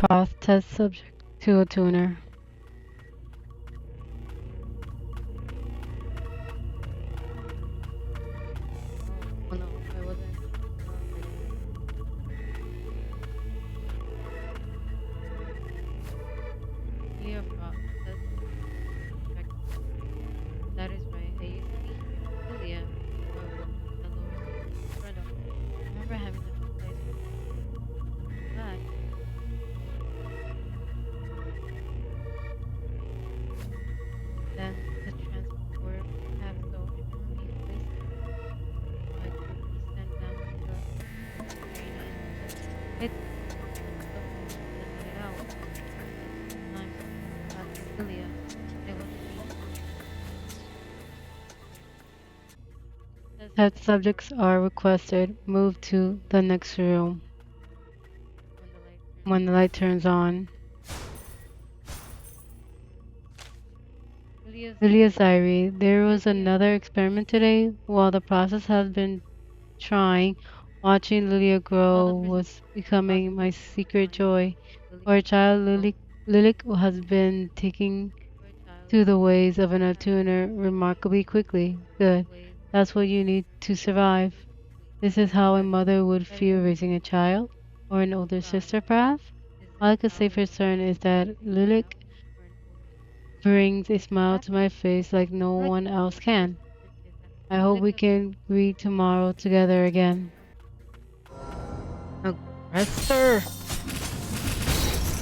Frost test subject to a tuner. Oh no, I wasn't. Like, Leo Frost. Correct. That is right. I used to be Julia, or well, the lower Brenda. I remember having the place that. Then the transport path, so I remember being placed so I could be sent down to the subterranean pit of the night owl. Sometimes at Cilia, it was Test subjects are requested move to the next room when the light turned when the on. light turns on. Cilia's Lily's diary. diary. There was another experiment today. While the process has been trying, watching Lilia While grow the was process becoming my has been secret trying, joy. Lilia For a child, grow. Lilik has been taking For a child, to the Lily ways of an has been tuner taking remarkably quickly. to the Good. ways That's what you need to survive. This is how a good. mother would That is feel raising a child, or an older survive. sister, perhaps. This All is I could say how for a certain mother is would that raise a Lilik child or an older sister. brings a smile That to my face like no all I one can else say for can. certain is that I hope Lily we doesn't can greet tomorrow together again. aggressor.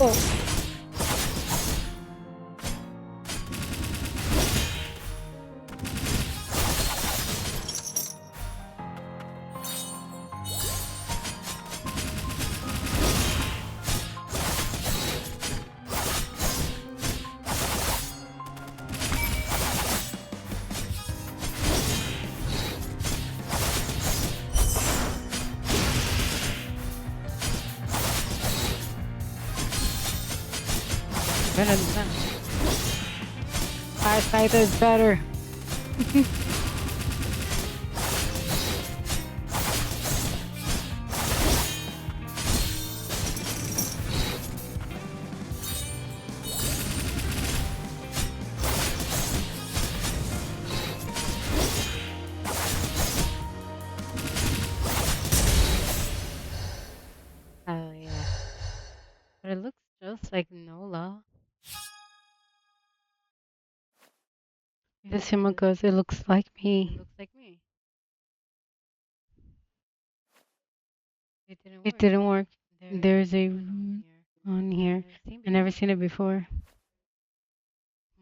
Oh, better than that. Eyesight is better. Oh yeah, but it looks just like Nola. This Himagos, it looks like It me. looks like me. It didn't It work. didn't work. There is a There's a rune rune here on I've here. never seen I've never before. seen it before.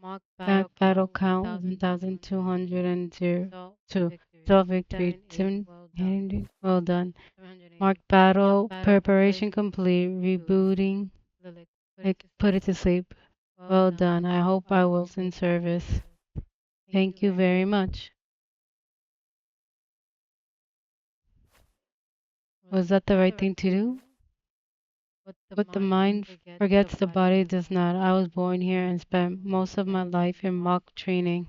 Mock battle Battle count count 1,202. 1202. Result victory 12 victory. 78. Well done. Well done. Mark 780. battle Battle preparation preparation complete. complete. Rebooting. Lilic, put it Like to put sleep. it to sleep. Well Well done. done. I I hope hope I I was was in in service. service. Thank you Thank you very very much. much. Was Was that the that the right right thing to thing to do? do? What the But the mind mind forgets, the forgets, the body body does does not. not. I was born here and spent Most of most my of my life life in in mock mock training.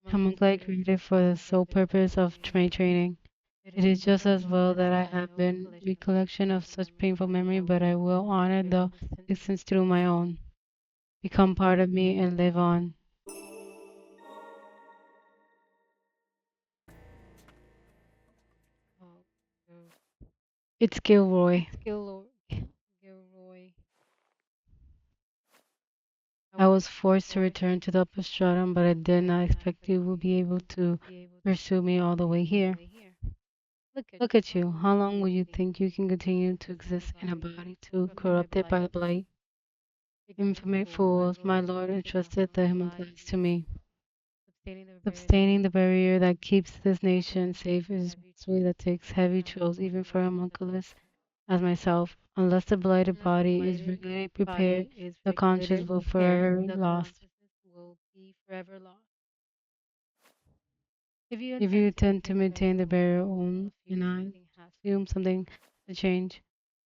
training. Homunculi Homunculi created for for the the sole sole purpose purpose of of training. training. It It is is just just as as well well that that I I have have no been recollection recollection of of such such painful painful memory. memory, I will but I will honor honor their the existence existence through through my my own. own. Become part of me and live on. Oh, It's Gilroy. it's Gilroy. I I was was forced to forced return to the upper stratum, but I but did I not did not expect expect you would you be able to would be able to pursue me all the way me all the here. way here. Look at Look you. at How you. long How will long will you you think think you can you can continue to exist in a exist in a body body too corrupted corrupted by by blight? blight? Ignorant Infamous fools, my fools, lord my Lord entrusted the entrusted the Homunculi Himalayas to to me, me. sustaining the barrier that Abstaining the keeps barrier that keeps this this nation nation safe safe is is heavy a way truth, that takes even heavy for a trills, even for homunculus a such as homunculus myself. as myself. Unless the blighted Unless the body is blighted regularly prepared, body is the conscience regulated, will prepared, forever be the lost. consciousness will be forever lost. If you If you intend to intend to maintain the maintain barrier, the barrier only on and I something has to assume something to change.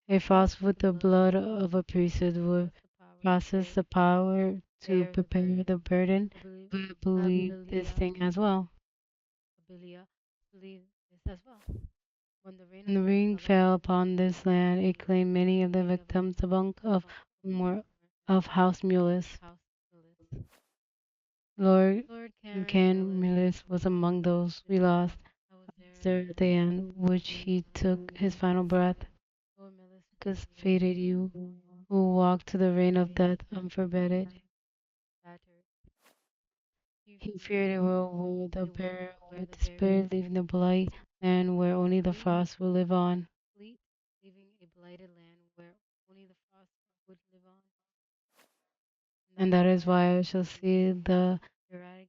A frost frost with with the the blood blood of a priesthood process would the power to process the power to bear the prepare burden. the burden. I believe I believe this Abilia thing as well. Abilia believe this as well. When the rain fell upon this land, it claimed many of the victims, the bulk of whom were of House Mulus. Lord Can Mulus was among those we lost. I was there at the end, which he took his final breath. Because faded you, who walked to the reign of death unforbidden. He feared a world where the bear would despair, leaving the blight land where only the frost will live on. And that is why I shall see the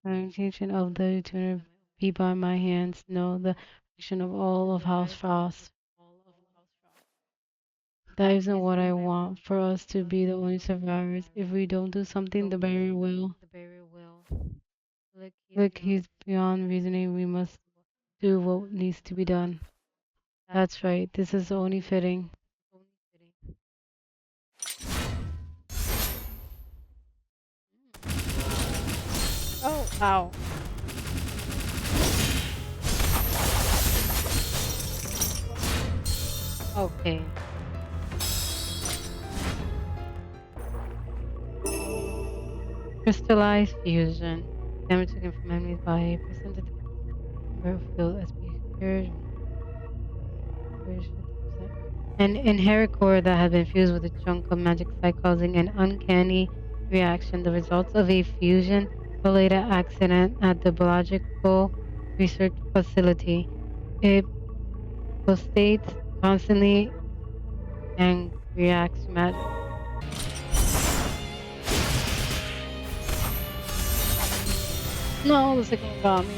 eradication of the eternal be by my hands, no, the action of all of House Frost. That isn't what I want for us to be the only survivors. If we don't do something, the barrier will. Look, he's beyond reasoning. We must do what needs to be done. That's right. This is only fitting. Oh, ow. Okay. Crystallized fusion. Damage taken from enemies by a percentage of field as pure 50%. An inherent core that had been fused with a chunk of magic site causing an uncanny reaction. The results of a fusion related accident at the biological research facility. It pulsates constantly and reacts to magic. No, the second one got me.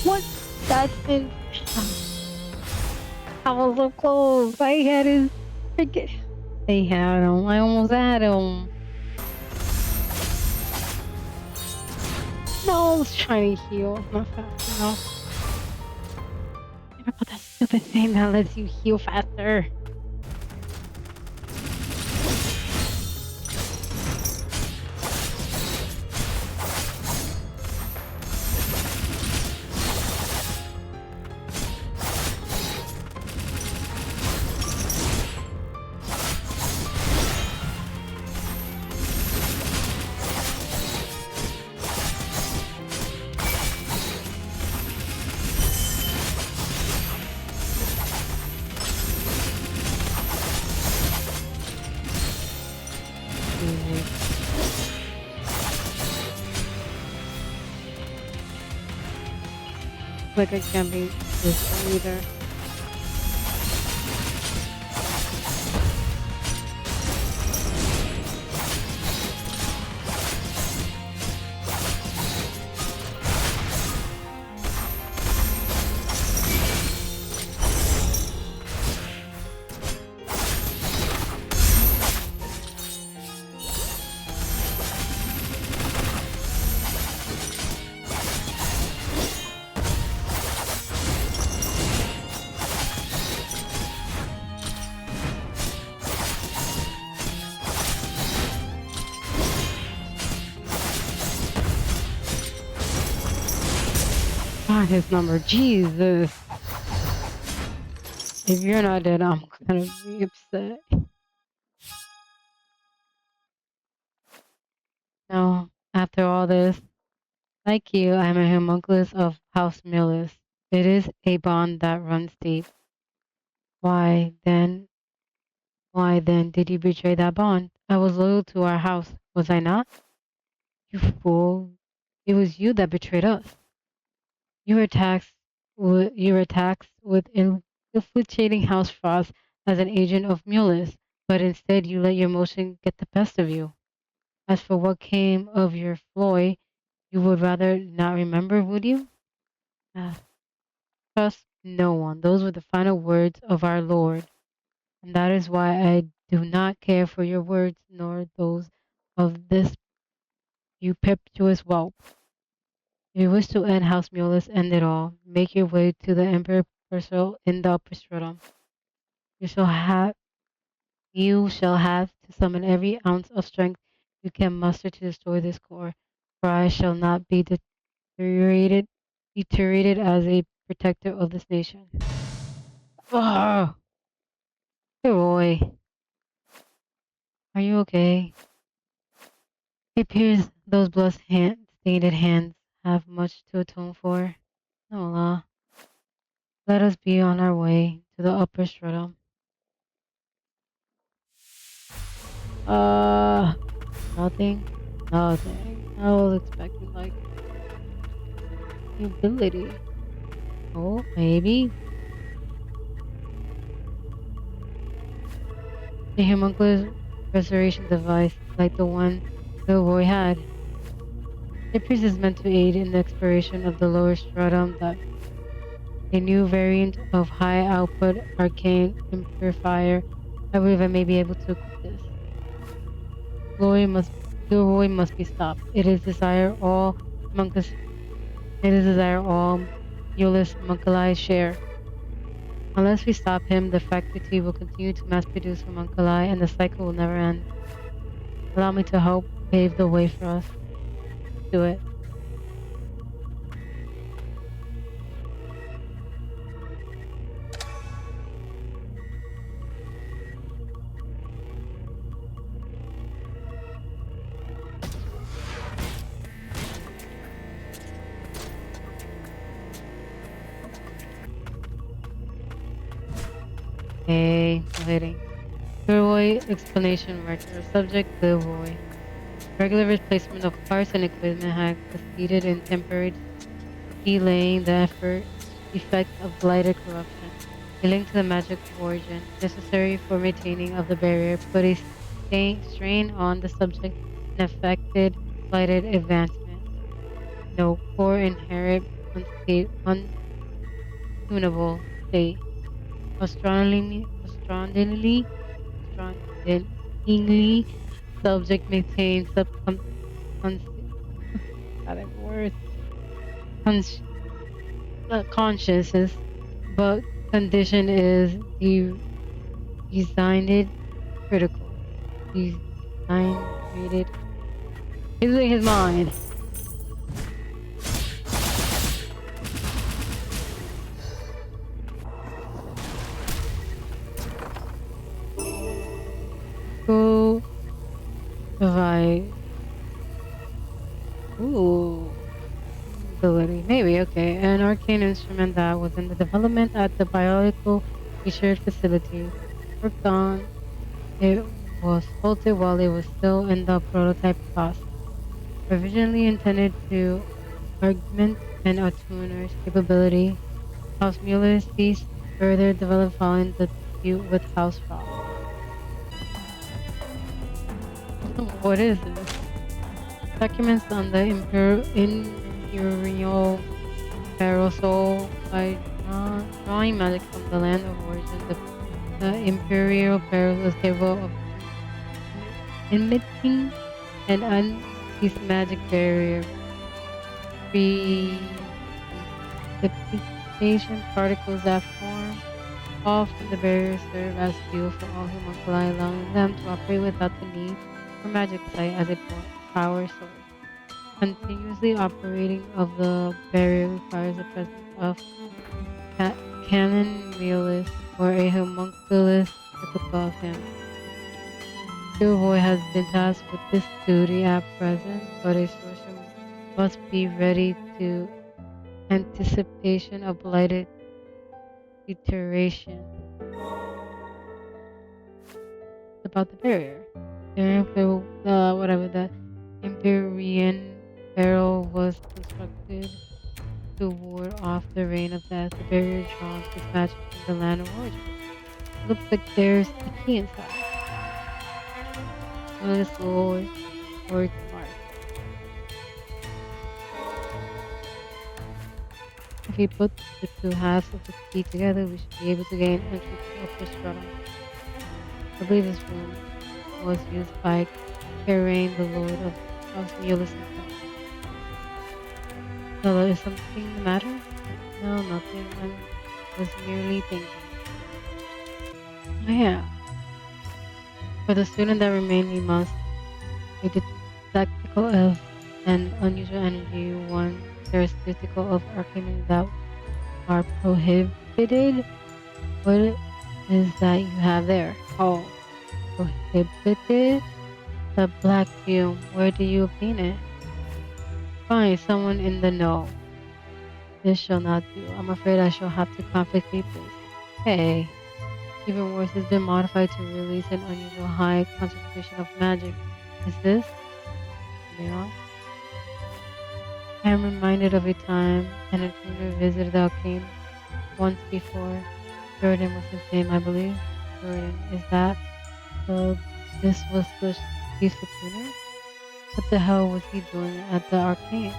What? That's in. I was so close. I had his freaking. They had him. I almost had him. No, I was trying to heal. Not fast enough. Never put that stupid thing that lets you heal faster. Like I can't be this one either. God, his number. Jesus. If you're not dead, I'm gonna be upset. No, after all this, like you, I'm a homunculus of House Millis. It is a bond that runs deep. Why then, why then did you betray that bond? I was loyal to our house, was I not? You fool. It was you that betrayed us. You were taxed with infiltrating House Frost as an agent of Mullis, but instead you let your emotion get the best of you. As for what came of your Floy, you would rather not remember, would you? Ah, trust no one. Those were the final words of our Lord, and that is why I do not care for your words nor those of this you impetuous whelp. If you wish to end House Mulus, end it all. Make your way to the Emperor Percival in the upper stratum. You shall have you shall have to summon every ounce of strength you can muster to destroy this core. For I shall not be deteriorated as a protector of this nation. Oh, Roy, are you okay? It appears those blood-stained hands have much to atone for. Nola, let us be on our way to the upper stratum. Uh, nothing. Nothing. I was expecting like ability. Oh, maybe a homunculus restoration device like the one the boy had. It appears is meant to aid in the exploration of the lower stratum that a new variant of high output arcane amplifier. I believe I may be able to equip this. Glory must Gilroy must be stopped. Homuncus it is desire all Euless Homunculi share. Unless we stop him, the faculty will continue to mass produce homunculi and the cycle will never end. Allow me to help pave the way for us. Do it. Hey, no hitting. Gilroy explanation marker. Subject Gilroy. Regular replacement of parts and equipment had succeeded in temporary delaying the effect of blighted corruption. A link to the magic origin, necessary for maintaining of the barrier, put a strain on the subject and affected blighted advancement. No poor inherit untunable state. Astronomically, subject maintains cons- God, I'm worse. Cons- consciousness, but condition is designed critical. Designed he's losing his mind. Go device. Ooh. Ability. Maybe, okay. An arcane instrument that was in the development at the biological research facility. Worked on it was halted while it was still in the prototype process. Originally intended to augment an attuner's capability, House Mueller ceased further development following the dispute with House Frost. What is this? Documents on the Imperial Parasol by drawing magic from the land of origin. The Imperial Parasol is capable of emitting an unleashed magic barrier. Precipitation particles that form off from the barrier serve as fuel for all homunculi, allowing them to operate without the need for magic sight as a power source. Continuously operating of the barrier requires the presence of canon realist or a homunculus typical of him. Boy has been tasked with this duty at present, but a sorcerer must be ready to anticipation of blighted deterioration. About the barrier. Whatever the Empyrean barrel was constructed to ward off the rain of death. The barrier draws its magic from the land of origin. Looks like there's a key inside. One of the sword mark. If we put the two halves of the key together, we should be able to gain entry to the upper stratum. I believe this room was used by Karain, the lord of House Mulus himself. So is something the matter? No, nothing. I was merely thinking. Oh yeah. For the student that remained, we must a tactical elf and unusual energy, one characteristic of arcane that are prohibited. What is that you have there? Oh, prohibited? The black fume. Where do you obtain it? Fine, someone in the know. This shall not do. I'm afraid I shall have to confiscate this. Hey, even worse, it's been modified to release an unusual high concentration of magic. Is this? Yeah. I am reminded of a time an intruder visited the arcane once before. Jordan was his name, I believe. Jordan, is that the? This was the chief tuner? What the hell was he doing at the arcane?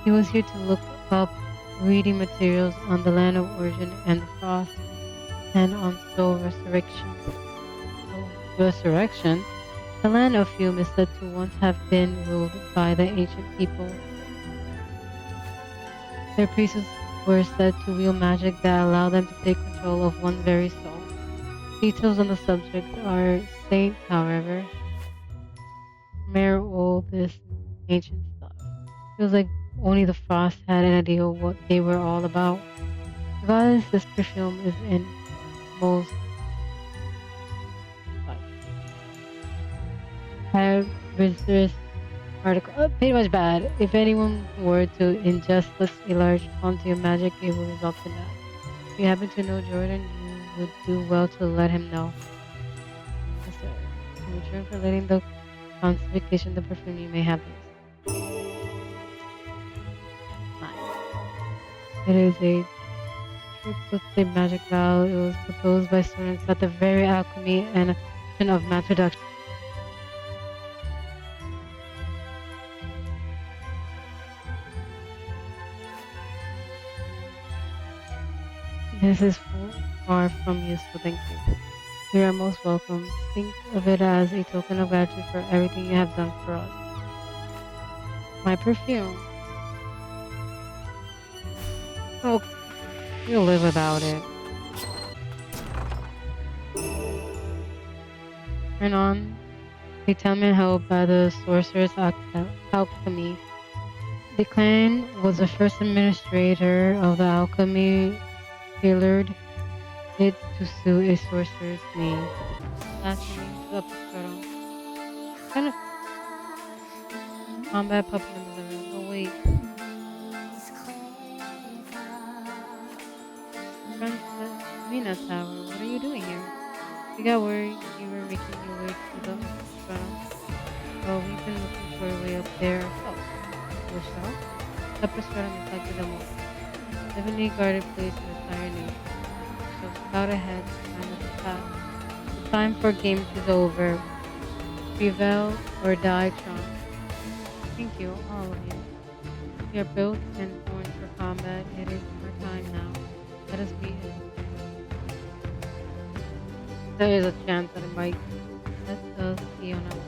He was here to look up reading materials on the land of origin and the frost, and on soul resurrection. Soul resurrection? The land of Fume is said to once have been ruled by the ancient peoples. Their priests were said to wield magic that allowed them to take control of one's very soul. Details on the subject are scant, however. Mere all this ancient stuff. Feels like only the Frost had an idea what they were all about. The goddess this perfume is in most like Harvesters article. Pretty much bad. If anyone were to ingest such a large quantity of magic, it would result in that. If you happen to know Jordan, you would do well to let him know. Yes, sir. In return for letting the conspication the perfume, you may have this. Nice. It is a triplicate magic vow. It was proposed by students at the very alchemy and of mass production. This is far from useful, thank you. You are most welcome. Think of it as a token of gratitude for everything you have done for us. My perfume. Oh, you'll live without it. Turn on. They tell me held by the sorcerer's alchemy. The clan was the first administrator of the alchemy, tailored it to suit a sorcerer's needs. Lastly, the Pastrano. Kind of combat puppet number 11. Oh wait, friends, Mina Tower. What are you doing here? We got word you were making your way to the Pastrano. Well, we've been looking for a way up there ourselves. Wish so? The Pastrano is like the most heavily guarded place in the entire nation. So scout ahead, find us a path. The time for games is over. Prevail or die, Tron. Thank you, all of you. We are built and formed for combat. It is our time now. Let us meet it. There is a chance that it might let us see on our